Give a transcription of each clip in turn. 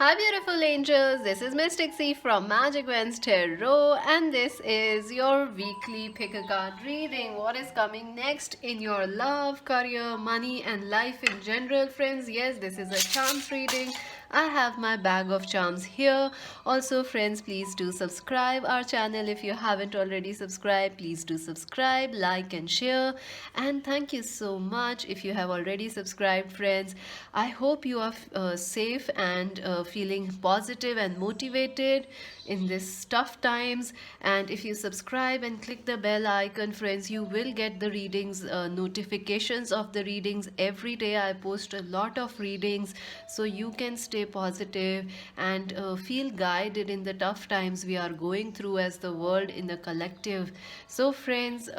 Hi beautiful angels, this is Mystic C from Magic Vans Tarot and this is your weekly pick a card reading. What is coming next in your love, career, money and life in general, friends? Yes, this is a charms reading. I have my bag of charms here. Also friends, please do subscribe our channel if you haven't already subscribed. Please do subscribe, like and share, and thank you so much if you have already subscribed, friends. I hope you are safe and feeling positive and motivated in this tough times. And if you subscribe and click the bell icon, friends, you will get the readings, notifications of the readings every day. I post a lot of readings so you can stay positive and feel guided in the tough times we are going through as the world in the collective. So friends,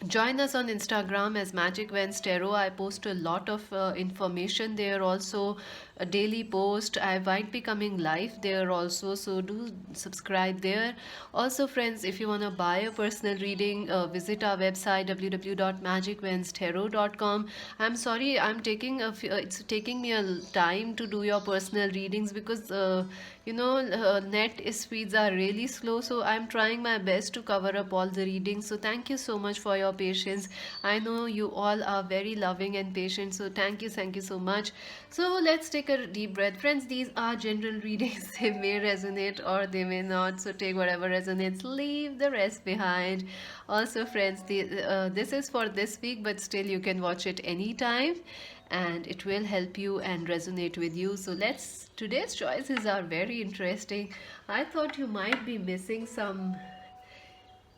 join us on Instagram as Magic Vans Tarot. I post a lot of information there, also a daily post. I might be coming live there also, so do subscribe there. Also friends, if you want to buy a personal reading, visit our website www.magicvanstarot.com. I'm sorry, it's taking me a time to do your personal readings because net speeds are really slow, so I'm trying my best to cover up all the readings. So thank you so much for your patience. I know you all are very loving and patient, so thank you so much. So let's take a deep breath, friends. These are general readings. They may resonate or they may not, so take whatever resonates, leave the rest behind. Also friends, this is for this week, but still you can watch it anytime and it will help you and resonate with you. So today's choices are very interesting. I thought you might be missing some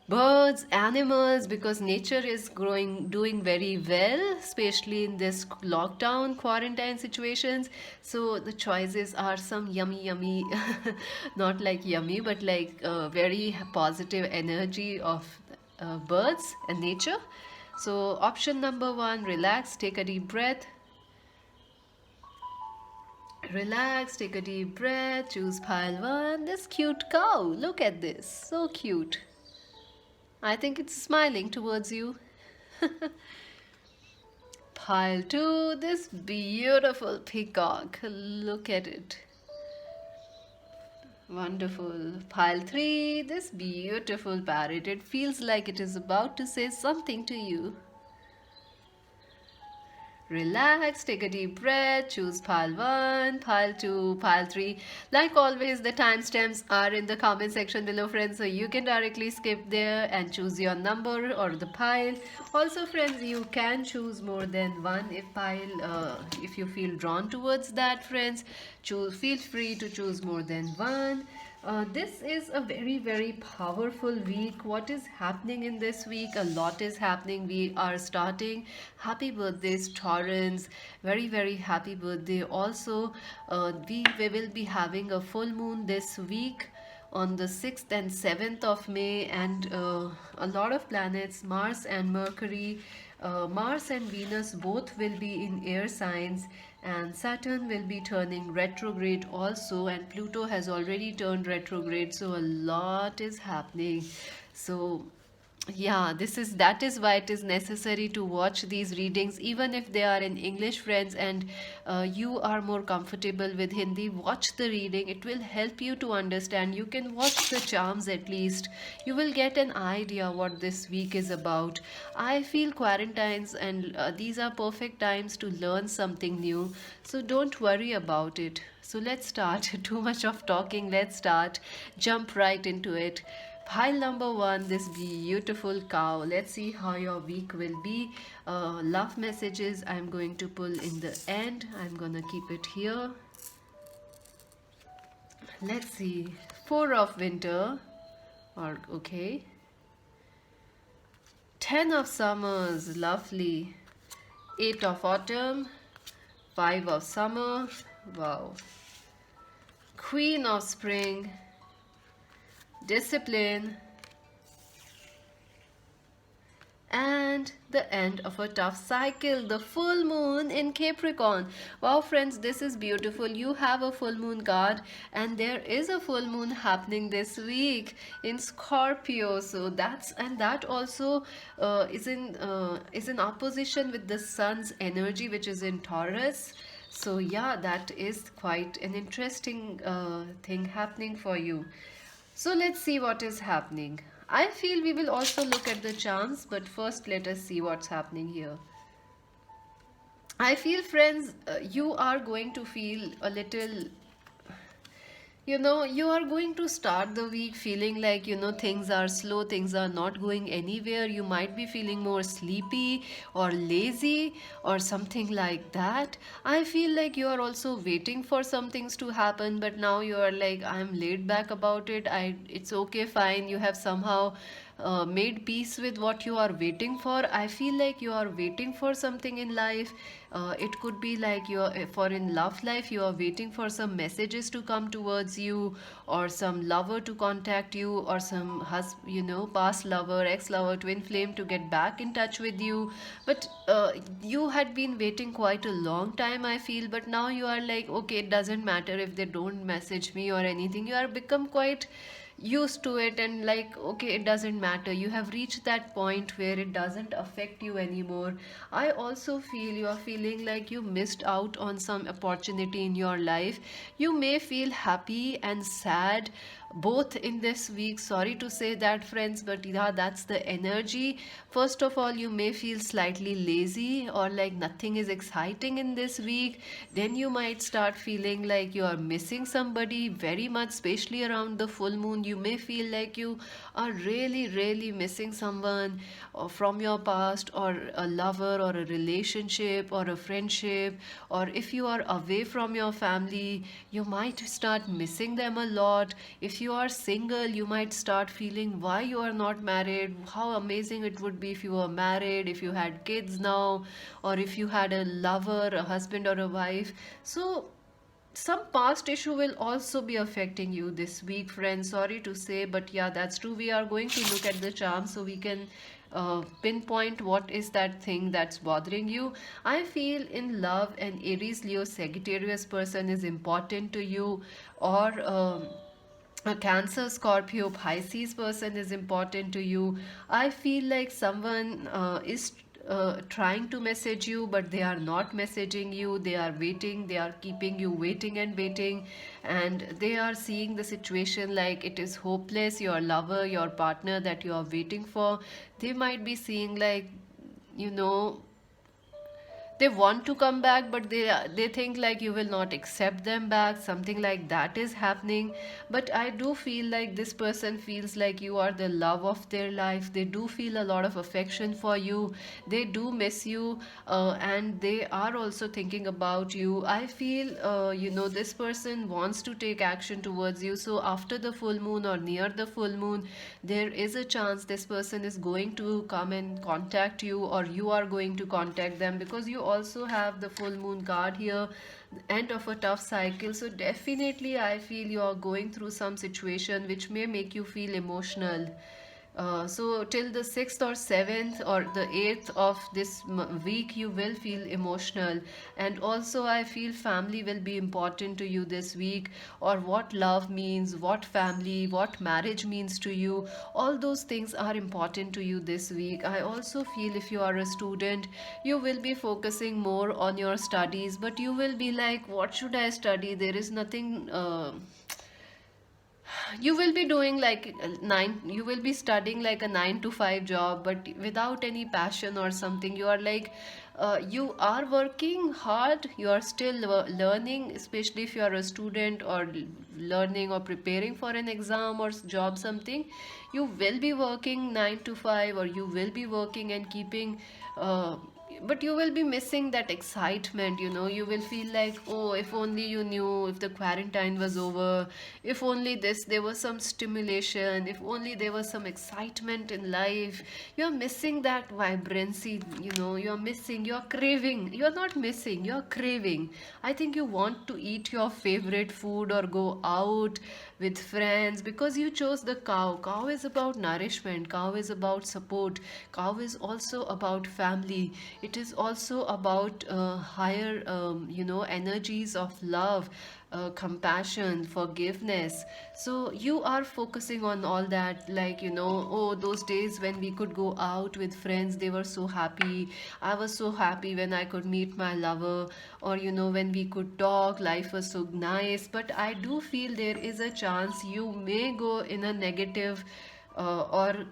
birds, animals, because nature is doing very well, especially in this lockdown quarantine situations. So the choices are some yummy not like yummy, but like very positive energy of birds and nature. So option number one, relax, take a deep breath. Relax, take a deep breath, choose pile one. This cute cow, look at this, so cute. I think it's smiling towards you. Pile two, this beautiful peacock, look at it. Wonderful. Pile three, this beautiful parrot. It feels like it is about to say something to you. Relax, take a deep breath, choose pile 1, pile 2, pile 3. Like always, the timestamps are in the comment section below, friends, so you can directly skip there and choose your number or the pile. Also, friends, you can choose more than one if you feel drawn towards that, friends. Feel free to choose more than one. This is a very powerful week. What is happening in this week? A lot is happening. We are starting. Happy birthdays, Taurans. Very happy birthday. Also, we will be having a full moon this week on the 6th and 7th of May, and a lot of planets, Mars and Mercury, Mars and Venus both will be in air signs, and Saturn will be turning retrograde also, and Pluto has already turned retrograde, so a lot is happening. So yeah, that is why it is necessary to watch these readings, even if they are in English, friends, and you are more comfortable with Hindi. Watch the reading, it will help you to understand. You can watch the charms at least. You will get an idea what this week is about. I feel quarantines and these are perfect times to learn something new, so don't worry about it. So let's start. Too much of talking, let's start. Jump right into it. Pile number one, this beautiful cow. Let's see how your week will be. Love messages I'm going to pull in the end. I'm gonna keep it here. Let's see. Four of winter. Or okay. 10 of summers, lovely. 8 of autumn. 5 of summer. Wow. Queen of spring. Discipline, and the end of a tough cycle, the full moon in Capricorn. Wow friends, this is beautiful. You have a full moon card, and there is a full moon happening this week in Scorpio. So that also is in opposition with the sun's energy, which is in Taurus. So yeah, that is quite an interesting thing happening for you. So let's see what is happening. I feel we will also look at the charms, but first let us see what's happening here. I feel, friends, you are going to feel a little, you are going to start the week feeling like, things are slow, things are not going anywhere. You might be feeling more sleepy or lazy or something like that. I feel like you are also waiting for some things to happen, but now you are like, I'm laid back about it. It's okay, fine. You have somehow made peace with what you are waiting for. I feel like you are waiting for something in life. It could be like for in love life, you are waiting for some messages to come towards you, or some lover to contact you, or some past lover, ex lover, twin flame to get back in touch with you. But you had been waiting quite a long time, I feel. But now you are like, okay, it doesn't matter if they don't message me or anything. You are become quite used to it, and like, okay, it doesn't matter. You have reached that point where it doesn't affect you anymore. I also feel you are feeling like you missed out on some opportunity in your life. You may feel happy and sad both in this week. Sorry to say that, friends, but yeah, that's the energy. First of all, you may feel slightly lazy or like nothing is exciting in this week. Then you might start feeling like you are missing somebody very much, especially around the full moon. You may feel like you are really, really missing someone or from your past, or a lover, or a relationship, or a friendship. Or if you are away from your family, you might start missing them a lot. If you are single, you might start feeling why you are not married, how amazing it would be if you were married, if you had kids now, or if you had a lover, a husband, or a wife. So some past issue will also be affecting you this week, friends. Sorry to say, but yeah, that's true. We are going to look at the charm so we can pinpoint what is that thing that's bothering you. I feel in love, an Aries, Leo, Sagittarius person is important to you, or a Cancer, Scorpio, Pisces person is important to you. I feel like someone is trying to message you, but they are not messaging you. They are waiting, they are keeping you waiting and waiting, and they are seeing the situation like it is hopeless. Your lover, your partner that you are waiting for, they might be seeing like, you know, they want to come back, but they think like you will not accept them back. Something like that is happening. But I do feel like this person feels like you are the love of their life. They do feel a lot of affection for you. They do miss you, and they are also thinking about you. I feel this person wants to take action towards you. So after the full moon or near the full moon, there is a chance this person is going to come and contact you, or you are going to contact them, because you also have the full moon card here, end of a tough cycle. So definitely I feel you are going through some situation which may make you feel emotional. So till the 6th or 7th or the 8th of this week, you will feel emotional. And also I feel family will be important to you this week, or what love means, what family, what marriage means to you. All those things are important to you this week. I also feel if you are a student, you will be focusing more on your studies, but you will be like, what should I study? There is nothing. You will be doing like you will be studying like a 9 to 5 job, but without any passion or something. You are like, you are working hard, you are still learning, especially if you are a student or learning or preparing for an exam or job something. You will be working 9 to 5, or you will be working and keeping but you will be missing that excitement. You will feel like, oh, if only you knew, if the quarantine was over, if only there was some stimulation, if only there was some excitement in life. You're missing that vibrancy. You're missing, you're craving, you're not missing, you're craving. I think you want to eat your favorite food or go out with friends because you chose the cow. Cow is about nourishment, cow is about support, cow is also about family. it is also about higher energies of love, compassion, forgiveness. So you are focusing on all that, like, oh, those days when we could go out with friends, they were so happy. I was so happy when I could meet my lover, or when we could talk, life was so nice. But I do feel there is a chance you may go in a negative, or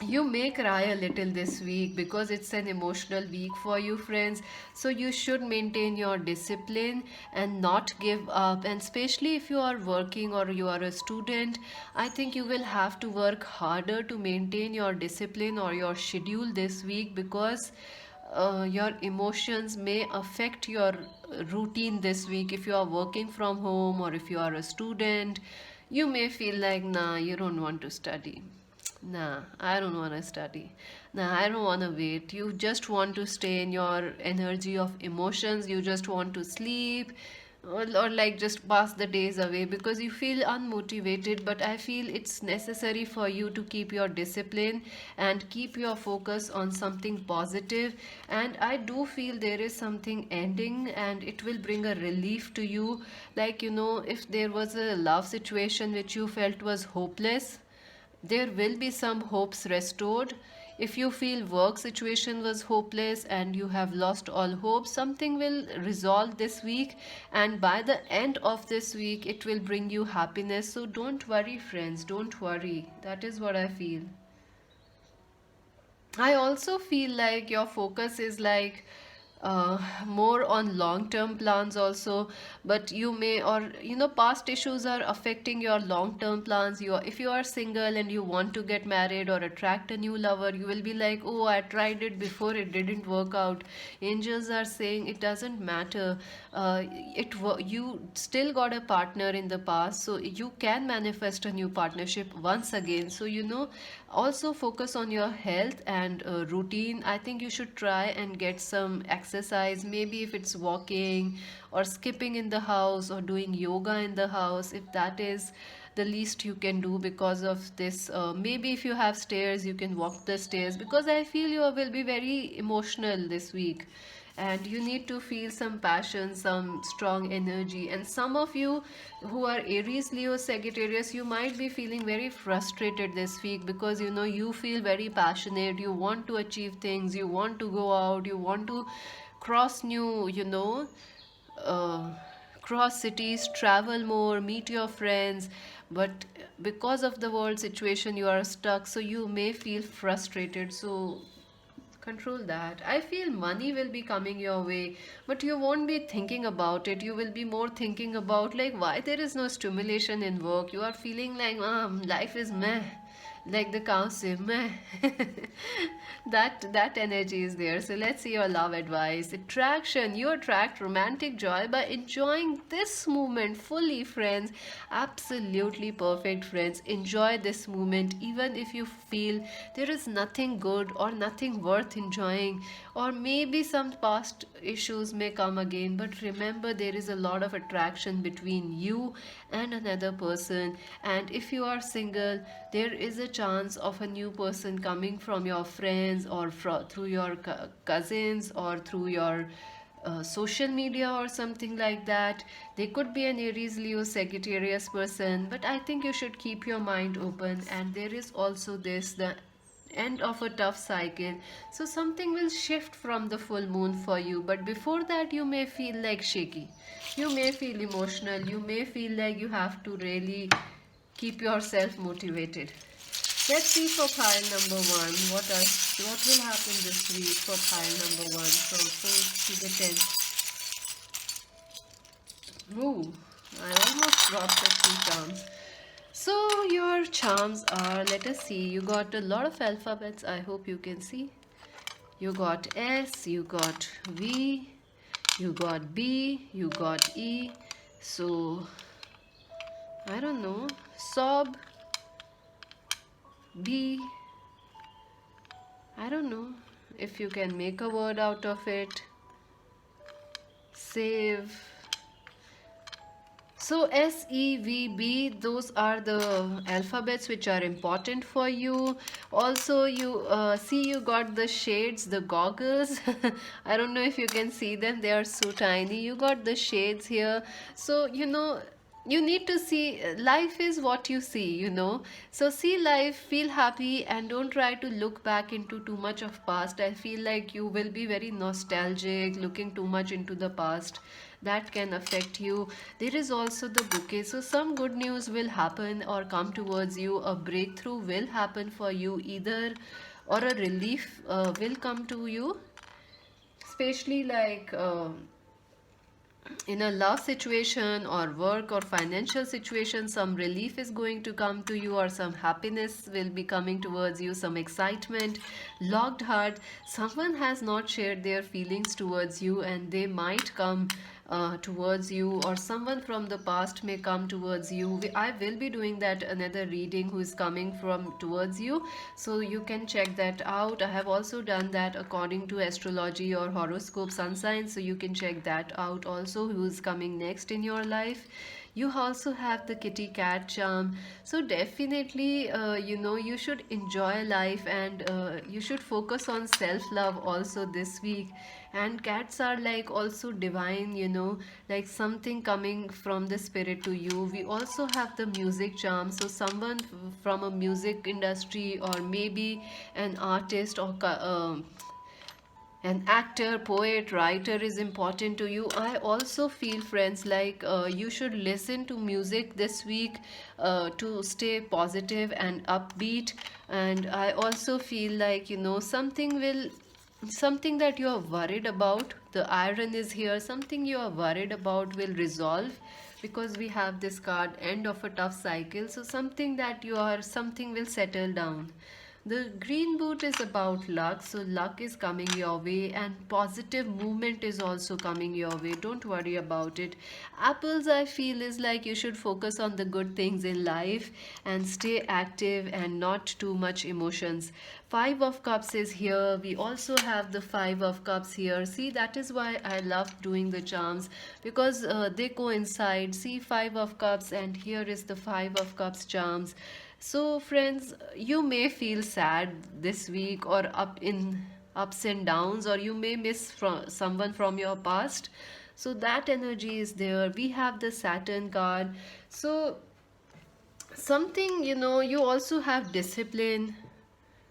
you may cry a little this week, because it's an emotional week for you, friends. So you should maintain your discipline and not give up. And especially if you are working or you are a student, I think you will have to work harder to maintain your discipline or your schedule this week, because your emotions may affect your routine this week. If you are working from home or if you are a student, you may feel like, nah, you don't want to study. Nah, I don't want to study. Nah, I don't want to wait. You just want to stay in your energy of emotions. You just want to sleep, or like just pass the days away because you feel unmotivated. But I feel it's necessary for you to keep your discipline and keep your focus on something positive. And I do feel there is something ending and it will bring a relief to you. Like, if there was a love situation which you felt was hopeless, there will be some hopes restored. If you feel work situation was hopeless and you have lost all hope, something will resolve this week, and by the end of this week it will bring you happiness. So don't worry, friends, don't worry. That is what I feel. I also feel like your focus is like more on long term plans also. But you may, or past issues are affecting your long term plans. If you are single and you want to get married or attract a new lover, you will be like, oh, I tried it before, it didn't work out. Angels are saying it doesn't matter. You still got a partner in the past, so you can manifest a new partnership once again. So also focus on your health and routine. I think you should try and get some exercise, maybe if it's walking or skipping in the house or doing yoga in the house, if that is the least you can do because of this. Maybe if you have stairs, you can walk the stairs, because I feel you will be very emotional this week and you need to feel some passion, some strong energy. And some of you who are Aries, Leo, Sagittarius, you might be feeling very frustrated this week, because you feel very passionate, you want to achieve things, you want to go out, you want to cross new, uh, cross cities, travel more, meet your friends. But because of the world situation, you are stuck, so you may feel frustrated. So control that. I feel money will be coming your way, but you won't be thinking about it. You will be more thinking about like why there is no stimulation in work. You are feeling like life is meh, like the cow say meh. That energy is there. So let's see your love advice. Attraction. You attract romantic joy by enjoying this moment fully, friends. Absolutely perfect, friends. Enjoy this moment even if you feel there is nothing good or nothing worth enjoying, or maybe some past issues may come again. But remember, there is a lot of attraction between you and another person. And if you are single, there is a chance of a new person coming from your friends or through your cousins or through your social media or something like that. They could be an Aries, Leo, Sagittarius person, but I think you should keep your mind open. And there is also this, the end of a tough cycle. So something will shift from the full moon for you, but before that, you may feel like shaky. You may feel emotional. You may feel like you have to really keep yourself motivated. Let's see for pile number one. What will happen this week for pile number one from 4th to the 10th? Ooh, I almost dropped the two charms. So your charms are, let us see, you got a lot of alphabets. I hope you can see. You got S, you got V, you got B, you got E. So I don't know, sob, B. I don't know if you can make a word out of it. Save, So SEVB, those are the alphabets which are important for you. Also, you see, you got the shades, the goggles. I don't know if you can see them, they are so tiny. You got the shades here. So you need to see, life is what you see, so see life, feel happy, and don't try to look back into too much of past. I feel like you will be very nostalgic, looking too much into the past. That can affect you. There is also the bouquet, so some good news will happen or come towards you. A breakthrough will happen for you either, or a relief will come to you, especially like in a love situation or work or financial situation. Some relief is going to come to you, or some happiness will be coming towards you, some excitement. Locked heart, someone has not shared their feelings towards you, and they might come towards you, or someone from the past may come towards you. I will be doing that another reading who is coming from towards you, so you can check that out. I have also done that according to astrology or horoscope sun signs, so you can check that out also, who is coming next in your life. You also have the kitty cat charm, so definitely you should enjoy life, and you should focus on self love also this week. And cats are like also divine, like something coming from the spirit to you. We also have the music charm, so someone from a music industry, or maybe an artist, or an actor, poet, writer is important to you. I also feel, friends, like you should listen to music this week to stay positive and upbeat. And I also feel like, something that you are worried about, the iron is here, something you are worried about will resolve, because we have this card, end of a tough cycle. So something will settle down. The green boot is about luck, so luck is coming your way, and positive movement is also coming your way. Don't worry about it. Apples, I feel, is like you should focus on the good things in life and stay active and not too much emotions. Five of Cups is here. We also have the Five of Cups here. See, that is why I love doing the charms, because they coincide. See, Five of Cups, and here is the Five of Cups charms. So, friends, you may feel sad this week, or ups and downs, or you may miss someone from your past. So that energy is there. We have the Saturn card. So something, you also have discipline.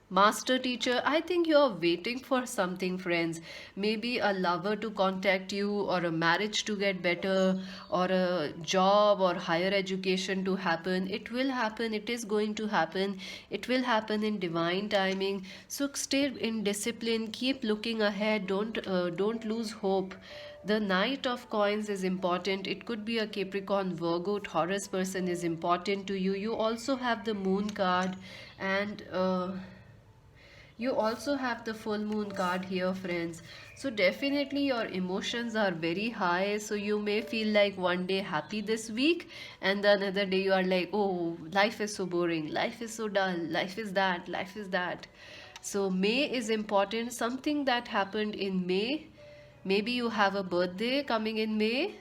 Master teacher, I think you are waiting for something, friends. Maybe a lover to contact you, or a marriage to get better, or a job or higher education to happen. It will happen, it is going to happen. It will happen in divine timing. So stay in discipline, keep looking ahead, don't lose hope. The Knight of Coins is important. It could be a Capricorn, Virgo, Taurus person is important to you. You also have the Moon card, and you also have the full moon card here, friends. So definitely your emotions are very high. So you may feel like one day happy this week, and the another day you are like, oh, life is so boring, life is so dull, life is that, life is that. So May is important. Something that happened in May. Maybe you have a birthday coming in May.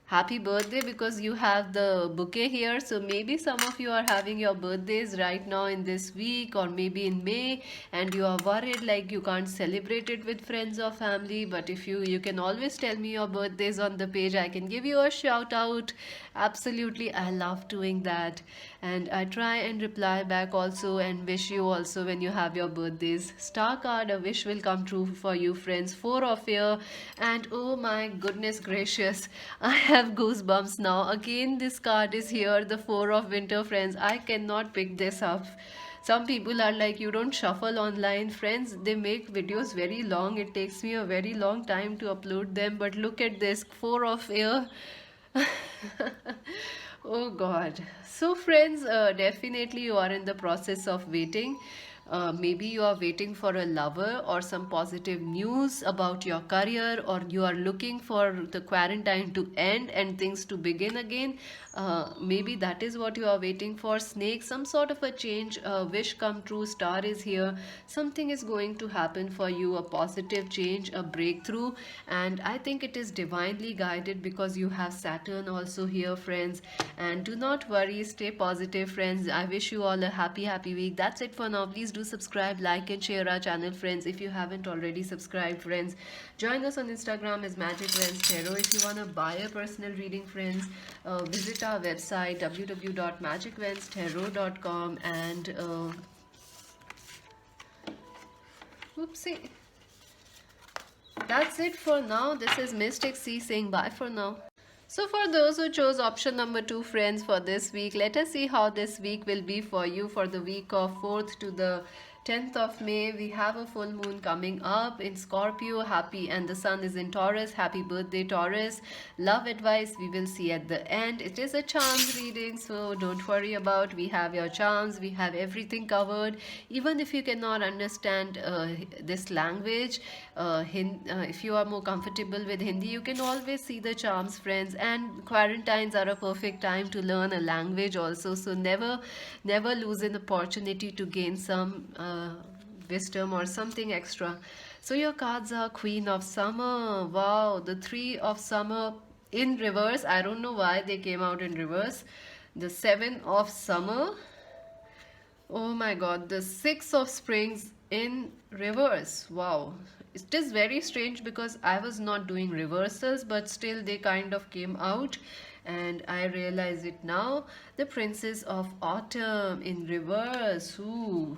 Happy birthday, because you have the bouquet here. So maybe some of you are having your birthdays right now in this week, or maybe in May, and you are worried like you can't celebrate it with friends or family. But if you can always tell me your birthdays on the page, I can give you a shout out. Absolutely, I love doing that, and I try and reply back also, and wish you also when you have your birthdays. Star card, a wish will come true for you, friends. Four of Fear, and oh my goodness gracious, I have goosebumps now. Again, this card is here, the Four of Winter, friends. I cannot pick this up. Some people are like, you don't shuffle online. Friends, they make videos very long. It takes me a very long time to upload them. But look at this, Four of Air. Oh God. So friends, definitely you are in the process of waiting. Maybe you are waiting for a lover or some positive news about your career, or you are looking for the quarantine to end and things to begin again. Maybe that is what you are waiting for, snake. Some sort of a change, wish come true, star is here. Something is going to happen for you, a positive change, a breakthrough. And I think it is divinely guided because you have Saturn also here, friends. And do not worry, stay positive, friends. I wish you all a happy week. That's it for now. Please do subscribe, like, and share our channel, friends. If you haven't already subscribed, friends, join us on Instagram as Magic Vens Tarot. If you want to buy a personal reading, friends, visit our website www.magicvenstarot.com. And oopsie, that's it for now. This is Mystic C saying bye for now. So for those who chose option number 2, friends, for this week, let us see how this week will be for you for the week of 4th to the 10th of May. We have a full moon coming up in Scorpio. Happy, and the sun is in Taurus. Happy birthday, Taurus. Love advice we will see at the end. It is a charms reading, so don't worry about. We have your charms. We have everything covered. Even if you cannot understand this language, if you are more comfortable with Hindi, you can always see the charms, friends. And quarantines are a perfect time to learn a language also. So never lose an opportunity to gain some wisdom or something extra. So your cards are Queen of Summer. Wow, the Three of Summer in reverse. I don't know why they came out in reverse. The Seven of Summer. Oh my god, the Six of Springs in reverse. Wow. It is very strange because I was not doing reversals, but still they kind of came out and I realize it now. The Princess of Autumn in reverse. Ooh.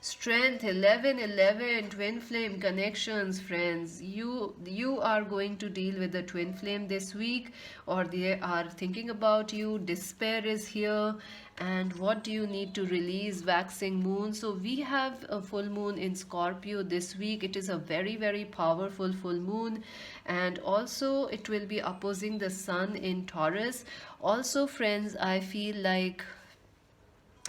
Strength 1111, twin flame connections, friends. You are going to deal with the twin flame this week, or they are thinking about you. Despair is here. And what do you need to release? Waxing moon. So we have a full moon in Scorpio this week. It is a very powerful full moon, and also it will be opposing the sun in Taurus. Also, friends, I feel like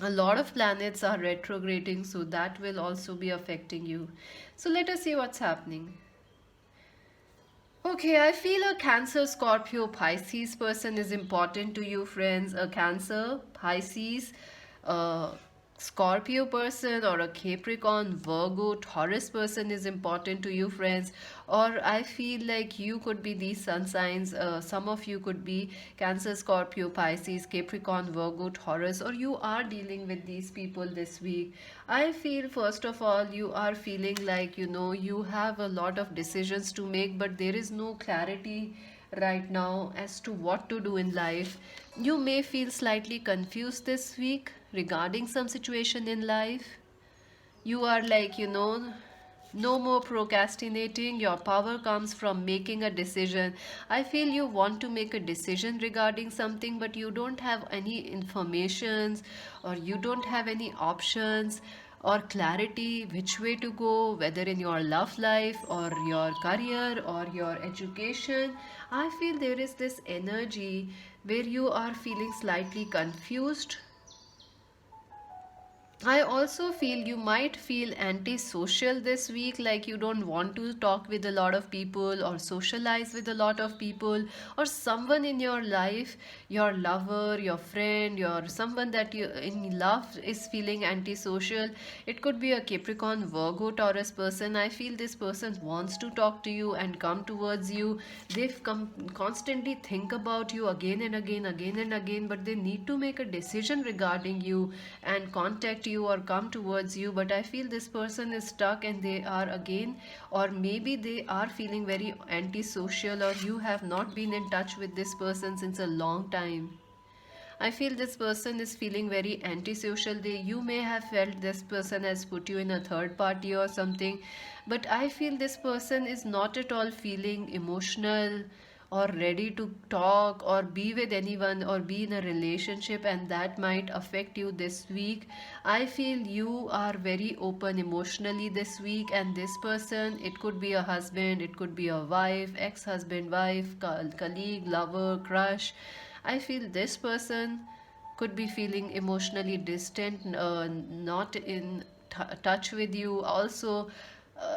a lot of planets are retrograding, so that will also be affecting you. So let us see what's happening. Okay, I feel a Cancer, Scorpio, Pisces person is important to you, friends. A Cancer, Pisces, Scorpio person, or a Capricorn, Virgo, Taurus person is important to you, friends. Or I feel like you could be these sun signs. Some of you could be Cancer, Scorpio, Pisces, Capricorn, Virgo, Taurus, or you are dealing with these people this week. I feel first of all you are feeling like you have a lot of decisions to make, but there is no clarity right now as to what to do in life. You may feel slightly confused this week regarding some situation in life. You are like, no more procrastinating. Your power comes from making a decision. I feel you want to make a decision regarding something, but you don't have any informations, or you don't have any options or clarity which way to go, whether in your love life or your career or your education. I feel there is this energy where you are feeling slightly confused. I also feel you might feel antisocial this week, like you don't want to talk with a lot of people or socialize with a lot of people, or someone in your life, your lover, your friend, your someone that you in love is feeling antisocial. It could be a Capricorn, Virgo, Taurus person. I feel this person wants to talk to you and come towards you. They've constantly think about you again and again, but they need to make a decision regarding you and contact you or come towards you. But I feel this person is stuck and they are again, or maybe they are feeling very antisocial, or you have not been in touch with this person since a long time. I feel this person is feeling very antisocial. You may have felt this person has put you in a third party or something, but I feel this person is not at all feeling emotional or ready to talk or be with anyone or be in a relationship, and that might affect you this week. I feel you are very open emotionally this week, and this person, it could be a husband, it could be a wife, ex-husband, wife, colleague, lover, crush. I feel this person could be feeling emotionally distant, not in touch with you. Also,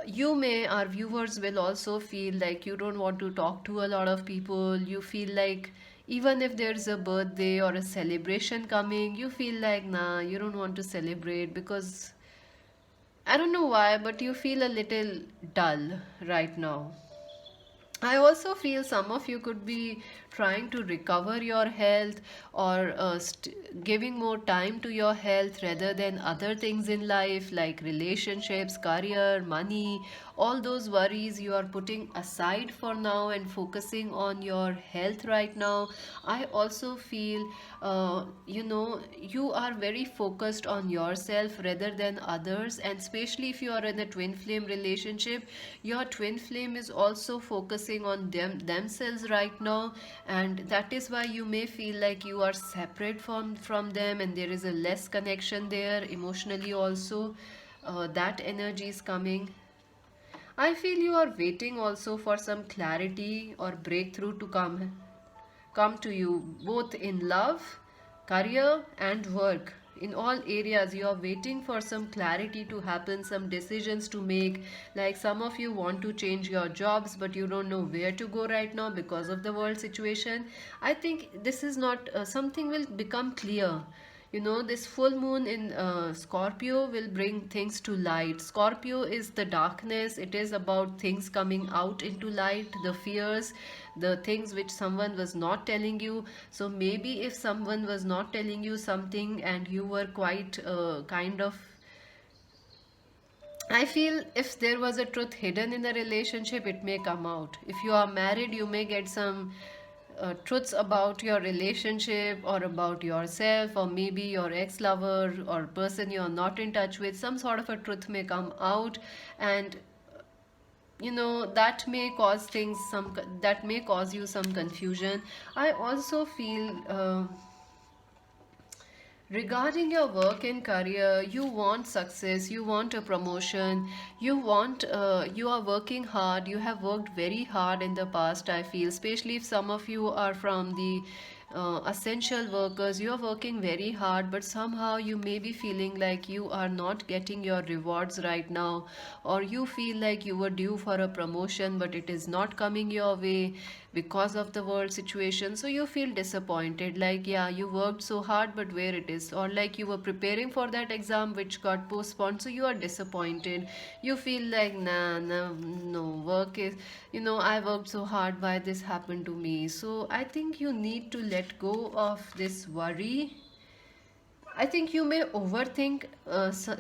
you may, our viewers will also feel like you don't want to talk to a lot of people. You feel like even if there's a birthday or a celebration coming, you feel like, nah, you don't want to celebrate because I don't know why, but you feel a little dull right now. I also feel some of you could be trying to recover your health, or giving more time to your health rather than other things in life like relationships, career, money. All those worries you are putting aside for now and focusing on your health right now. I also feel, you are very focused on yourself rather than others, and especially if you are in a twin flame relationship, your twin flame is also focusing on themselves right now, and that is why you may feel like you are separate from them, and there is a less connection there emotionally also. That energy is coming. I feel you are waiting also for some clarity or breakthrough to come to you, both in love, career, and work. In all areas, you are waiting for some clarity to happen, some decisions to make. Like some of you want to change your jobs, but you don't know where to go right now because of the world situation. I think this is not something will become clear. This full moon in Scorpio will bring things to light. Scorpio is the darkness. It is about things coming out into light, the fears, the things which someone was not telling you. So maybe if someone was not telling you something and you were quite kind of, I feel if there was a truth hidden in a relationship, it may come out. If you are married, you may get some truths about your relationship or about yourself, or maybe your ex lover or person you're not in touch with. Some sort of a truth may come out, and that may cause that may cause you some confusion. I also feel. Regarding your work and career, you want success, you want a promotion, you are working hard, you have worked very hard in the past, I feel, especially if some of you are from the essential workers, you are working very hard, but somehow you may be feeling like you are not getting your rewards right now, or you feel like you were due for a promotion, but it is not coming your way because of the world situation. So you feel disappointed, like, yeah, you worked so hard, but where it is, or like you were preparing for that exam which got postponed, so you are disappointed. You feel like, nah, nah, no, work is, I worked so hard, why this happened to me? So I think you need to let go of this worry. I think you may overthink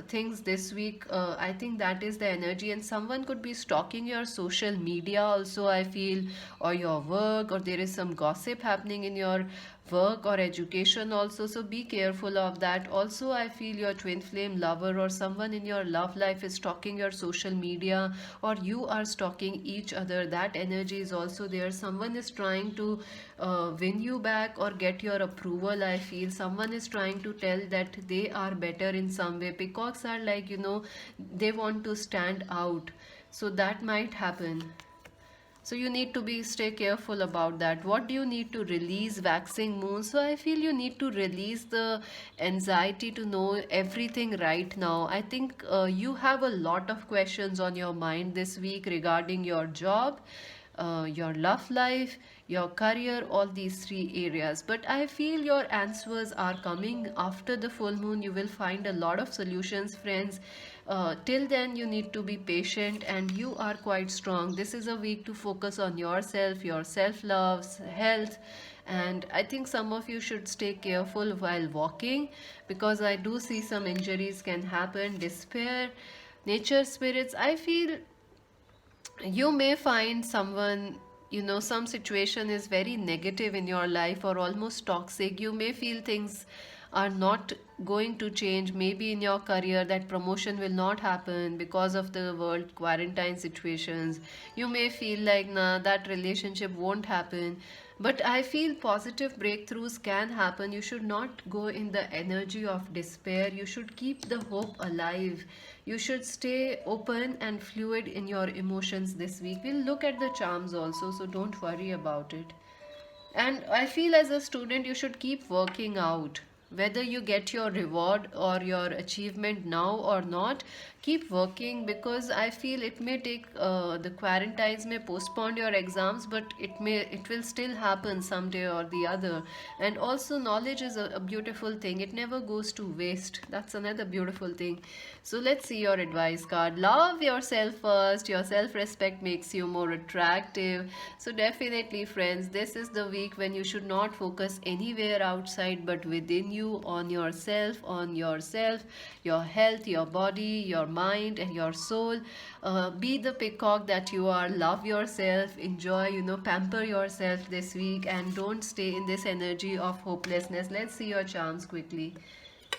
things this week. I think that is the energy, and someone could be stalking your social media also, I feel, or your work, or there is some gossip happening in your work or education also. So be careful of that. Also, I feel your twin flame lover or someone in your love life is stalking your social media, or you are stalking each other. That energy is also there. Someone is trying to win you back or get your approval, I feel. Someone is trying to tell that they are better in some way. Peacocks are like, they want to stand out. So that might happen. So you need to be stay careful about that. What do you need to release? Waxing moon. So I feel you need to release the anxiety to know everything right now. I think you have a lot of questions on your mind this week regarding your job, your love life, your career, all these three areas. But I feel your answers are coming after the full moon. You will find a lot of solutions, friends. Till then, you need to be patient, and you are quite strong. This is a week to focus on yourself, your self love, health. And I think some of you should stay careful while walking, because I do see some injuries can happen. Despair, nature spirits. I feel you may find someone, some situation is very negative in your life or almost toxic. You may feel things are not going to change. Maybe in your career that promotion will not happen because of the world quarantine situations. You may feel like, nah, that relationship won't happen. But I feel positive breakthroughs can happen. You should not go in the energy of despair. You should keep the hope alive. You should stay open and fluid in your emotions this week. We'll look at the charms also, so don't worry about it. And I feel as a student, you should keep working out. whether you get your reward or your achievement now or not, keep working, because I feel it may take the quarantines may postpone your exams, but it will still happen someday or the other. And also knowledge is a beautiful thing, it never goes to waste. That's another beautiful thing. So let's see your advice card. Love yourself first. Your self respect makes you more attractive. So definitely friends, this is the week when you should not focus anywhere outside but within you, on yourself, your health, your body, your mind and your soul. Be the peacock that you are. Love yourself, enjoy, pamper yourself this week, and don't stay in this energy of hopelessness. Let's see your charms quickly.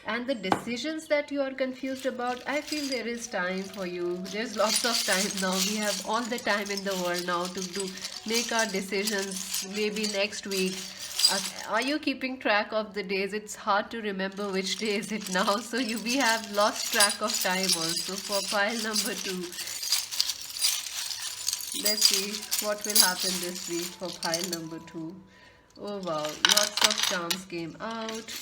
And the decisions that you are confused about, I feel there is time for you. There's lots of time now. We have all the time in the world now to make our decisions. Maybe next week. Are you keeping track of the days? It's hard to remember which day is it now. So we have lost track of time also. For pile number 2, let's see what will happen this week for pile number 2. Oh wow, lots of charms came out.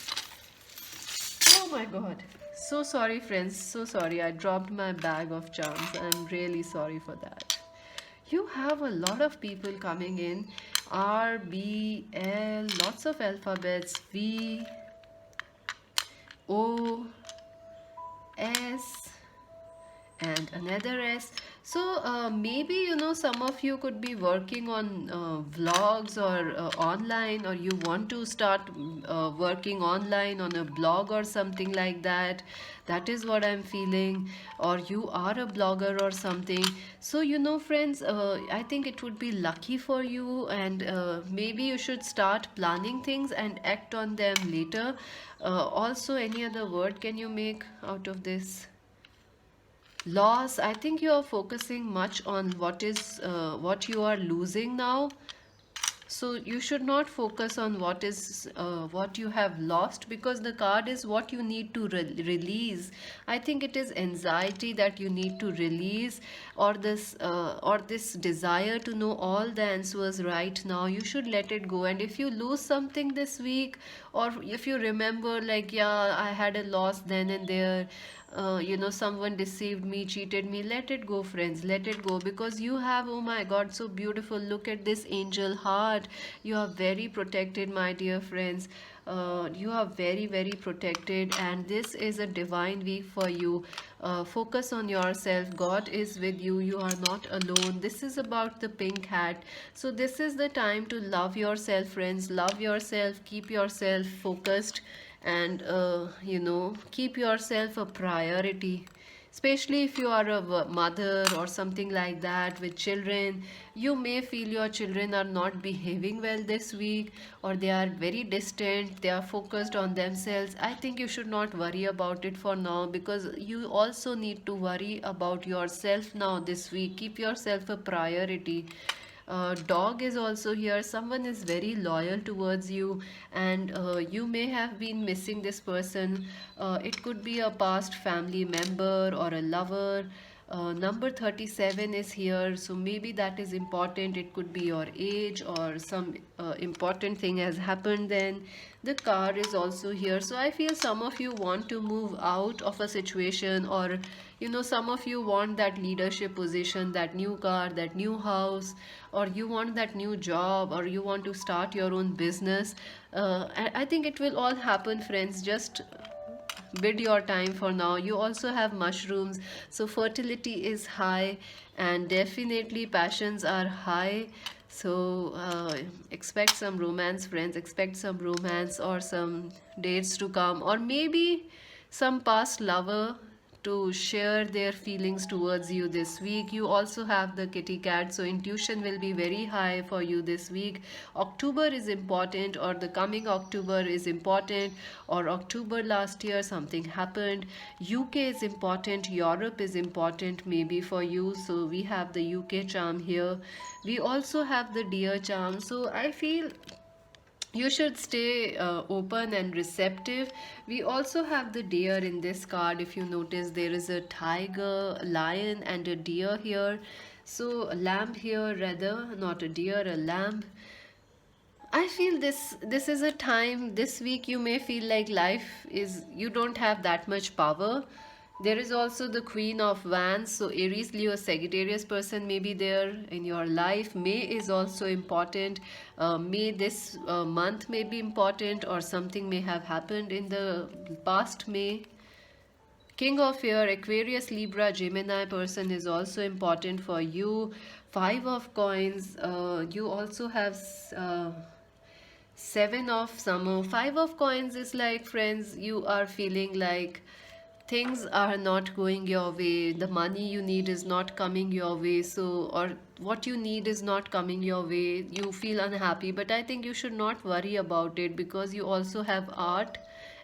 Oh my god. So sorry, friends. So sorry. I dropped my bag of charms. I'm really sorry for that. You have a lot of people coming in. R, B, L, lots of alphabets. V, O, S, and another S. So maybe some of you could be working on vlogs or online, or you want to start working online on a blog or something like that. That is what I'm feeling. Or you are a blogger or something. So friends, I think it would be lucky for you, and maybe you should start planning things and act on them later. Also, any other word can you make out of this? Loss, I think you are focusing much on what you are losing now. So you should not focus on what you have lost, because the card is what you need to release. I think it is anxiety that you need to release, or this desire to know all the answers right now. You should let it go. And if you lose something this week, or if you remember like, yeah, I had a loss then and there, someone deceived me, cheated me, let it go, friends, let it go, because you have, oh my god, so beautiful. Look at this angel heart. You are very protected, my dear friends. You are very, very protected, and this is a divine week for you. Focus on yourself. God is with you. You are not alone. This is about the pink hat. So this is the time to love yourself, friends. Love yourself. Keep yourself focused, and keep yourself a priority, especially if you are a mother or something like that with children. You may feel your children are not behaving well this week, or they are very distant, they are focused on themselves. I think you should not worry about it for now, because you also need to worry about yourself now this week. Keep yourself a priority. Dog is also here. Someone is very loyal towards you, and you may have been missing this person. It could be a past family member or a lover. Number 37 is here, so maybe that is important. It could be your age, or some important thing has happened then. The car is also here, so I feel some of you want to move out of a situation, or some of you want that leadership position, that new car, that new house, or you want that new job, or you want to start your own business. I think it will all happen, friends. Just bid your time for now. You also have mushrooms, so fertility is high, and definitely passions are high. So expect some romance, friends. Expect some romance, or some dates to come, or maybe some past lover to share their feelings towards you this week. You also have the kitty cat, so intuition will be very high for you this week. October is important, or the coming October is important, or October last year something happened. UK is important, Europe is important maybe for you, so we have the UK charm here. We also have the deer charm, so I feel you should stay open and receptive. We also have the deer in this card. If you notice, there is a tiger, a lion and a deer here. So a lamb here, rather, not a deer, a lamb. I feel this is a time this week you may feel like life is you don't have that much power. There is also the Queen of Wands, so Aries, Leo, Sagittarius person may be there in your life. May is also important. May this month may be important, or something may have happened in the past May. King of Air, Aquarius, Libra, Gemini person is also important for you. Five of Coins. You also have Seven of Summer. Five of Coins is like, friends, you are feeling like things are not going your way. The money you need is not coming your way. So, or what you need is not coming your way. You feel unhappy, but I think you should not worry about it because you also have art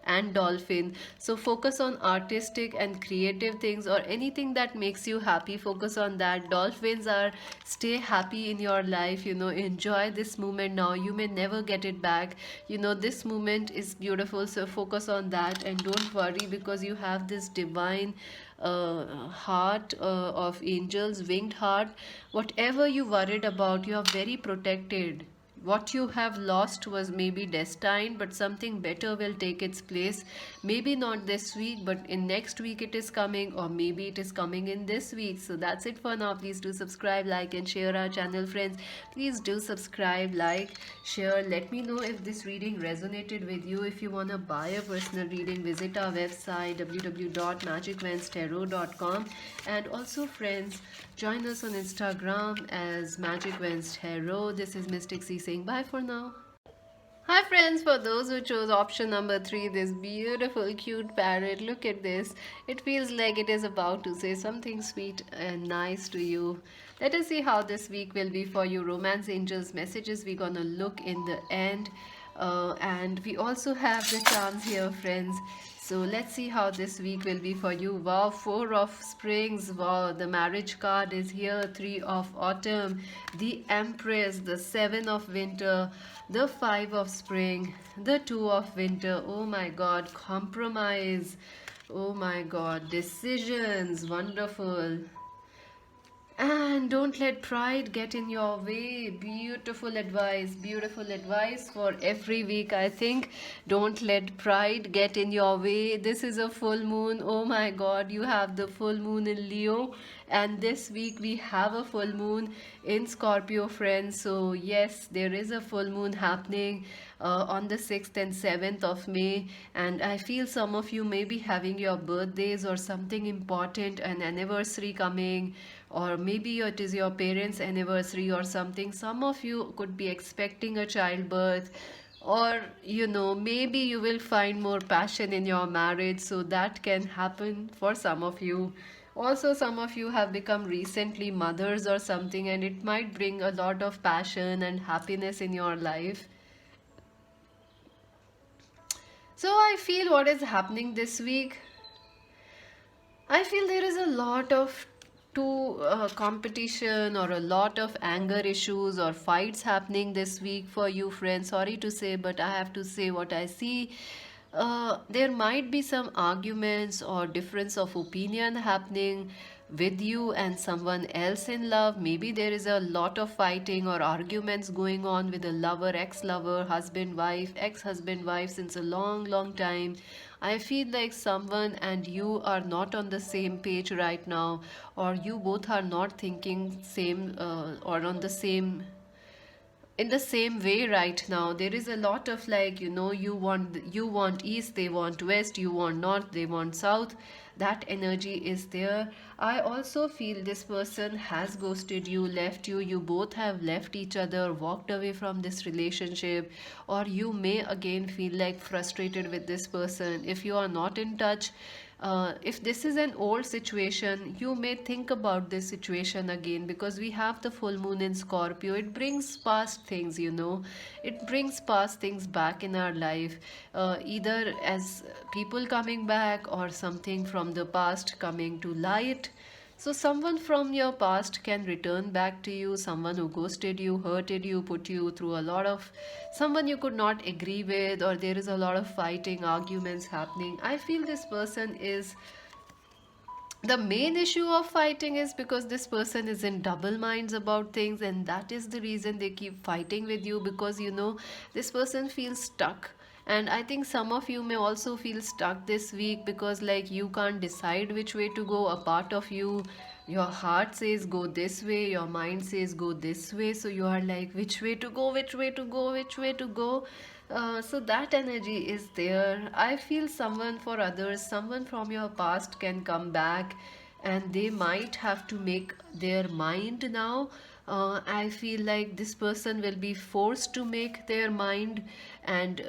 and dolphin. So focus on artistic and creative things, or anything that makes you happy. Focus on that. Dolphins are stay happy in your life, enjoy this moment now. You may never get it back. This moment is beautiful, so focus on that and don't worry, because you have this divine heart of angels, winged heart. Whatever you worried about, you are very protected. What you have lost was maybe destined, but something better will take its place. Maybe not this week, but in next week it is coming, or maybe it is coming in this week. So that's it for now. Please do subscribe, like, and share our channel, friends. Please do subscribe, like, share. Let me know if this reading resonated with you. If you want to buy a personal reading, visit our website www.magicwenstarot.com. And also, friends, join us on Instagram as Magic Wens Tarot. This is Mystic C saying bye for now. Hi friends, for those who chose option number 3, this beautiful cute parrot, look at this. It feels like it is about to say something sweet and nice to you. Let us see how this week will be for you. Romance angels messages we're gonna look in the end. And we also have the charms here, friends. So let's see how this week will be for you. Wow, 4 of springs. Wow, the marriage card is here. 3 of autumn, the empress, the 7 of winter, the 5 of spring, the 2 of winter. Oh my god, compromise. Oh my god, decisions. Wonderful. And don't let pride get in your way. Beautiful advice for every week, I think. Don't let pride get in your way. This is a full moon. Oh my god, you have the full moon in Leo, and this week we have a full moon in Scorpio, friends. So yes, there is a full moon happening on the 6th and 7th of May, and I feel some of you may be having your birthdays or something important, an anniversary coming, or maybe it is your parents' anniversary or something. Some of you could be expecting a childbirth, or maybe you will find more passion in your marriage, so that can happen for some of you. Also, some of you have become recently mothers or something, and it might bring a lot of passion and happiness in your life. So I feel what is happening this week, I feel there is a lot of competition, or a lot of anger issues or fights happening this week for you, friends. Sorry to say, but I have to say what I see. There might be some arguments or difference of opinion happening with you and someone else in love. Maybe there is a lot of fighting or arguments going on with a lover, ex-lover, husband, wife, ex-husband, wife since a long, long time. I feel like someone and you are not on the same page right now, or you both are not thinking same or on the same in the same way right now. There is a lot of like, you want east, they want west, you want north, they want south. That energy is there. I also feel this person has ghosted you, left you. You both have left each other, walked away from this relationship, or you may again feel like frustrated with this person. If you are not in touch, if this is an old situation, you may think about this situation again, because we have the full moon in Scorpio. It brings past things, it brings past things back in our life, either as people coming back or something from the past coming to light. So someone from your past can return back to you, someone who ghosted you, hurted you, put you through a lot of, someone you could not agree with, or there is a lot of fighting, arguments happening. I feel this person is The main issue of fighting is because this person is in double minds about things, and that is the reason they keep fighting with you, because this person feels stuck. And I think some of you may also feel stuck this week, because like you can't decide which way to go. A part of you, your heart says go this way, your mind says go this way, so you are like which way to go, which way to go, which way to go. So that energy is there. I feel someone, for others, someone from your past can come back, and they might have to make their mind now. I feel like this person will be forced to make their mind, and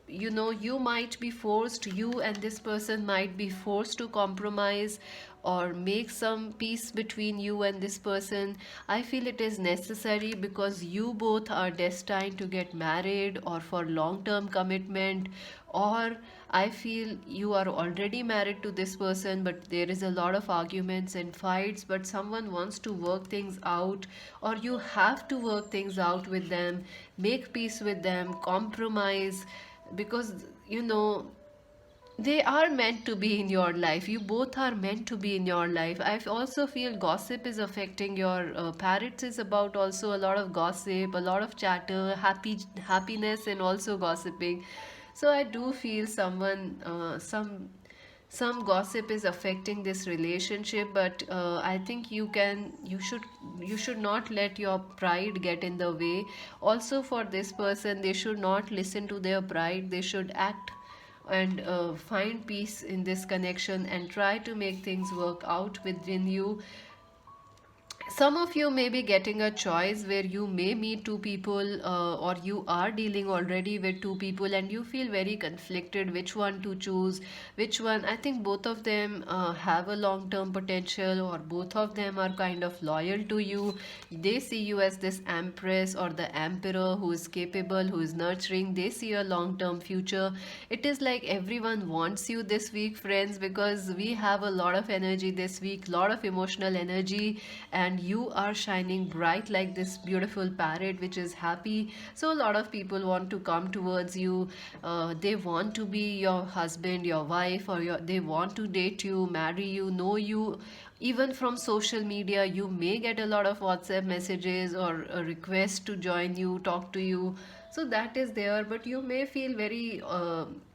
you might be forced, you and this person might be forced to compromise or make some peace between you and this person. I feel it is necessary, because you both are destined to get married or for long term commitment, or I feel you are already married to this person, but there is a lot of arguments and fights, but someone wants to work things out, or you have to work things out with them, make peace with them, compromise, because they are meant to be in your life. You both are meant to be in your life. I also feel gossip is affecting your parrots is about also a lot of gossip, a lot of chatter, happiness, and also gossiping. So I do feel some gossip is affecting this relationship, but I think you should not let your pride get in the way. Also, for this person, they should not listen to their pride. They should act and find peace in this connection and try to make things work out within you. Some of you may be getting a choice where you may meet two people, or you are dealing already with two people, and you feel very conflicted which one to choose, which one. I think both of them have a long term potential, or both of them are kind of loyal to you. They see you as this empress or the emperor who is capable, who is nurturing. They see a long term future. It is like everyone wants you this week, friends, because we have a lot of energy this week, lot of emotional energy, and you are shining bright like this beautiful parrot which is happy. So a lot of people want to come towards you. They want to be your husband, your wife, or they want to date you, marry you, know you. Even from social media, you may get a lot of WhatsApp messages or a request to join you, talk to you. So that is there, but you may feel very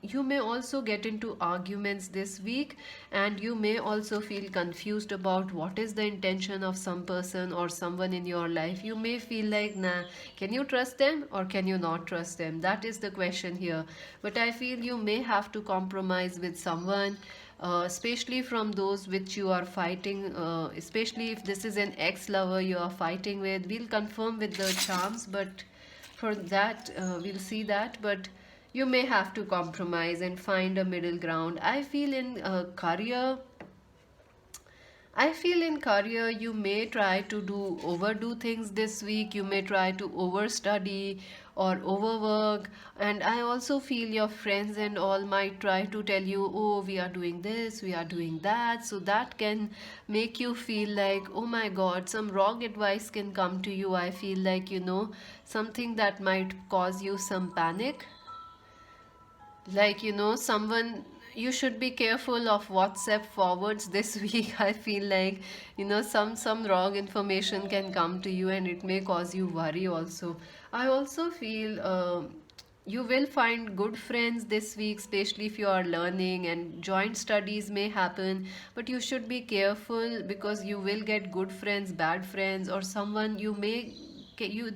you may also get into arguments this week, and you may also feel confused about what is the intention of some person or someone in your life. You may feel like, nah, can you trust them or can you not trust them? That is the question here. But I feel you may have to compromise with someone, especially from those which you are fighting, especially if this is an ex-lover you are fighting with. We'll confirm with the charms, but for that we'll see that. But you may have to compromise and find a middle ground. I feel in career you may try to overdo things this week. You may try to overstudy or overwork, and I also feel your friends and all might try to tell you, oh, we are doing this, we are doing that. So that can make you feel like, oh my god, some wrong advice can come to you. I feel like, something that might cause you some panic, like someone. You should be careful of WhatsApp forwards this week. I feel like some wrong information can come to you, and it may cause you worry also. I also feel you will find good friends this week, especially if you are learning, and joint studies may happen. But you should be careful, because you will get good friends, bad friends, or someone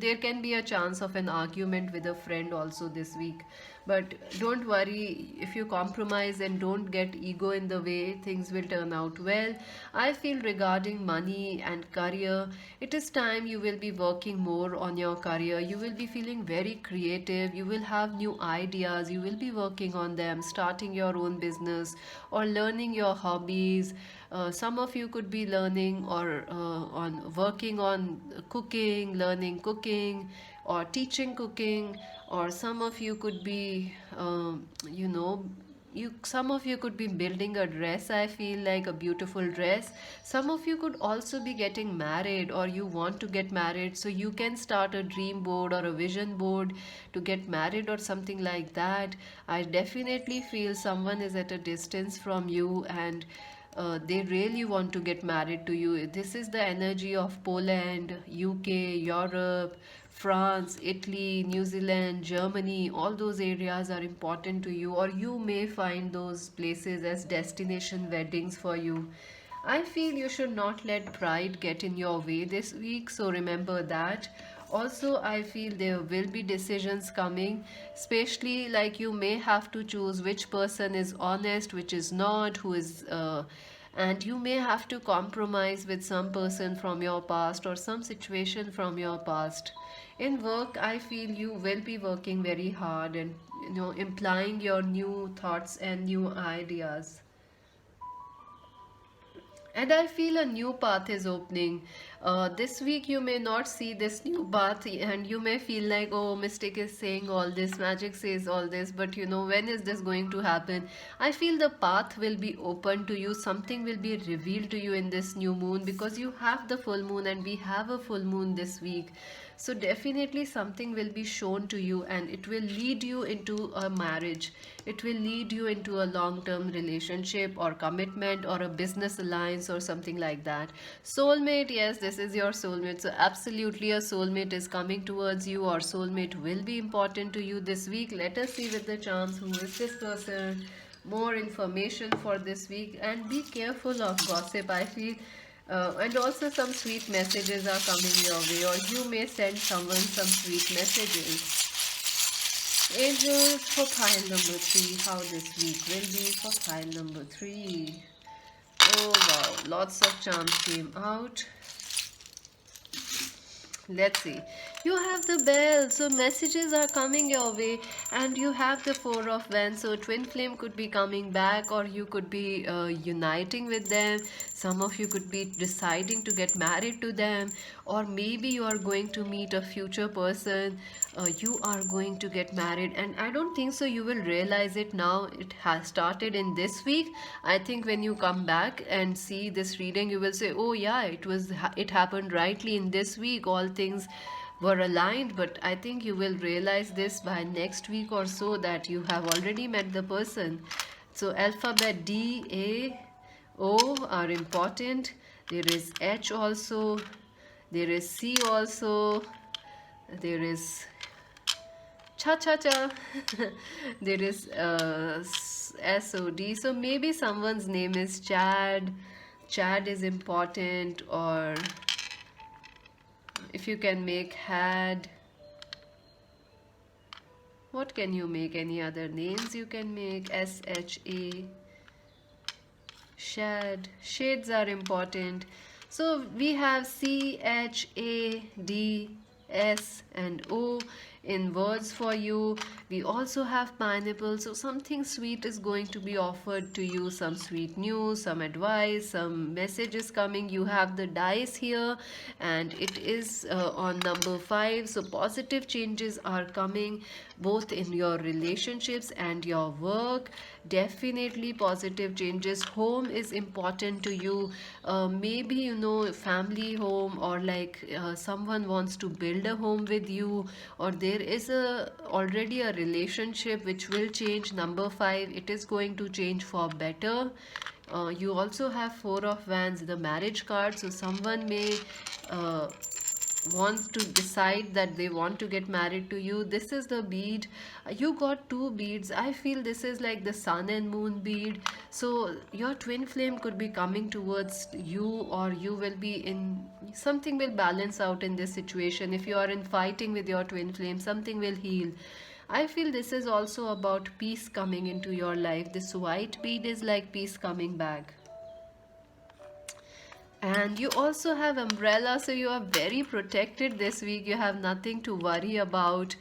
there can be a chance of an argument with a friend also this week. But don't worry, if you compromise and don't get ego in the way, things will turn out well. I feel regarding money and career, it is time you will be working more on your career. You will be feeling very creative, you will have new ideas, you will be working on them, starting your own business or learning your hobbies. Some of you could be learning or on working on cooking, learning cooking, or teaching cooking. Or some of you could be some of you could be building a dress. I feel like a beautiful dress. Some of you could also be getting married, or you want to get married, so you can start a dream board or a vision board to get married or something like that. I definitely feel someone is at a distance from you, and they really want to get married to you. This is the energy of Poland, UK, Europe, France, Italy, New Zealand, Germany. All those areas are important to you, or you may find those places as destination weddings for you. I feel you should not let pride get in your way this week, so remember that. Also, I feel there will be decisions coming, especially like you may have to choose which person is honest, which is not, who is, and you may have to compromise with some person from your past or some situation from your past. In work, I feel you will be working very hard and implying your new thoughts and new ideas. And I feel a new path is opening. This week you may not see this new path, and you may feel like, oh, Mystic is saying all this, Magic says all this, but when is this going to happen? I feel the path will be open to you, something will be revealed to you in this new moon, because you have the full moon and we have a full moon this week. So definitely something will be shown to you, and it will lead you into a marriage. It will lead you into a long-term relationship or commitment or a business alliance or something like that. Soulmate, yes, this is your soulmate. So absolutely a soulmate is coming towards you, or soulmate will be important to you this week. Let us see with the charms who is this person. More information for this week, and be careful of gossip. I feel and also some sweet messages are coming your way, or you may send someone some sweet messages. Angels for pile number 3, how this week will be for pile number 3. Oh wow, lots of charms came out. Let's see. You have the bell, so messages are coming your way, and you have the Four of Wands. So twin flame could be coming back, or you could be uniting with them. Some of you could be deciding to get married to them, or maybe you are going to meet a future person. You are going to get married, and I don't think so you will realize it now. It has started in this week. I think when you come back and see this reading, you will say, oh yeah, it happened rightly in this week. All things were aligned, but I think you will realize this by next week or so, that you have already met the person. So alphabet D, A, O are important. There is H also. There is C also. There is cha cha cha. There is SOD. So maybe someone's name is Chad. Chad is important, or if you can make had. What can you make? Any other names you can make? SHA. Shad. Shades are important. So we have C, H, A, D, S and O in words for you. We also have pineapple. So something sweet is going to be offered to you. Some sweet news, some advice, some messages coming. You have the dice here, and it is on number 5. So positive changes are coming both in your relationships and your work. Definitely positive changes. Home is important to you. Maybe family home, or like someone wants to build a home with you, or there is already a relationship which will change. Number 5, it is going to change for better. You also have Four of Wands, the marriage card. So someone may wants to decide that they want to get married to you. This is the bead. You got 2 beads. I feel this is like the sun and moon bead. So your twin flame could be coming towards you, or you will be in something will balance out in this situation. If you are in fighting with your twin flame, something will heal. I feel this is also about peace coming into your life. This white bead is like peace coming back. And you also have umbrella, so you are very protected this week. You have nothing to worry about.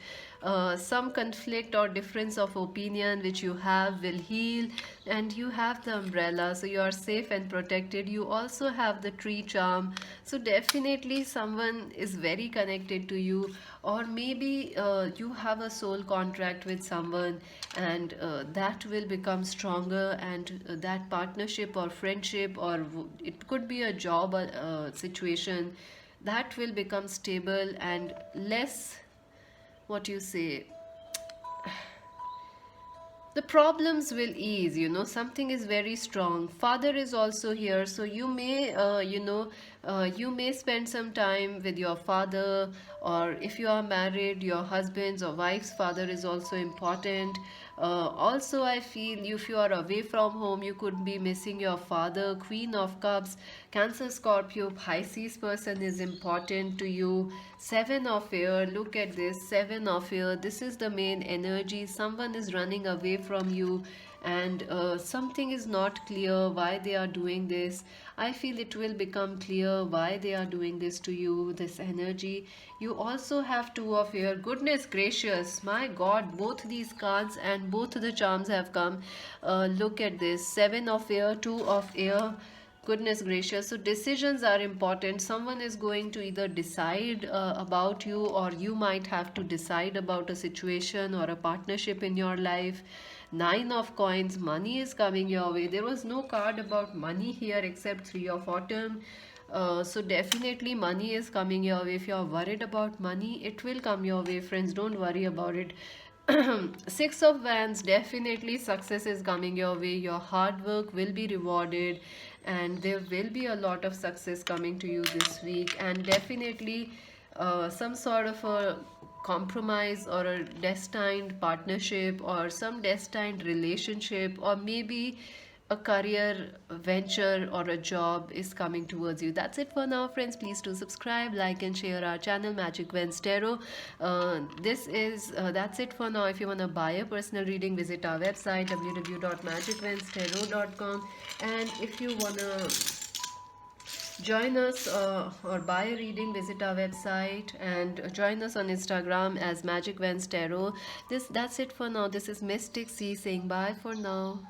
Some conflict or difference of opinion which you have will heal, and you have the umbrella, so you are safe and protected. You also have the tree charm, so definitely someone is very connected to you, or maybe you have a soul contract with someone, and that will become stronger, and that partnership or friendship, or it could be a job situation, that will become stable and less, what you say, the problems will ease. Something is very strong. Father is also here, so you may you may spend some time with your father, or if you are married, your husband's or wife's father is also important. Also, I feel if you are away from home, you could be missing your father. Queen of Cups, Cancer, Scorpio, Pisces person is important to you. Seven of Air, look at this. Seven of Air, this is the main energy. Someone is running away from you, and something is not clear why they are doing this. I feel it will become clear why they are doing this to you, this energy. You also have Two of Air. Goodness gracious, my God, both these cards and both the charms have come. Look at this. Seven of Air, Two of Air. Goodness gracious. So decisions are important. Someone is going to either decide about you, or you might have to decide about a situation or a partnership in your life. Nine of Coins, money is coming your way. There was no card about money here except Three of Autumn. So definitely money is coming your way. If you are worried about money, it will come your way, friends. Don't worry about it. Six of Wands, definitely success is coming your way. Your hard work will be rewarded, and there will be a lot of success coming to you this week. And definitely some sort of a compromise or a destined partnership or some destined relationship, or maybe a career venture or a job is coming towards you. That's it for now, friends. Please do subscribe, like, and share our channel, Magic Vens Tarot. That's it for now. If you want to buy a personal reading, visit our website www.magicvenstarot.com. And if you want to join us or buy a reading, visit our website and join us on Instagram as Magic Vens Tarot. That's it for now. This is Mystic C saying bye for now.